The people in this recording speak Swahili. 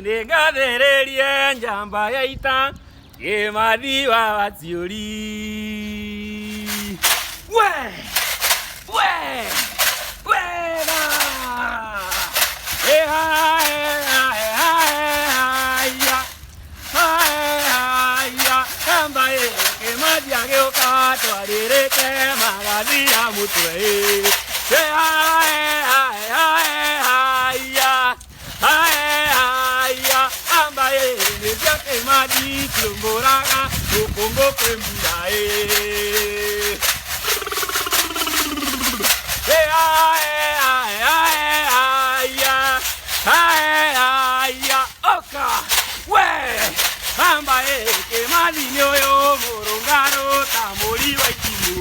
Ningathererie njamba ya ita Kimathi wa Waciuri. Kimathi agĩũka twarĩrĩte magathi ya mũtwe. Kimathi tũmbũraga rũkũngũ kwĩ mbura. Oka Kimathi nĩ ũyũ mũrũngarũ ta mũri wa itimũ.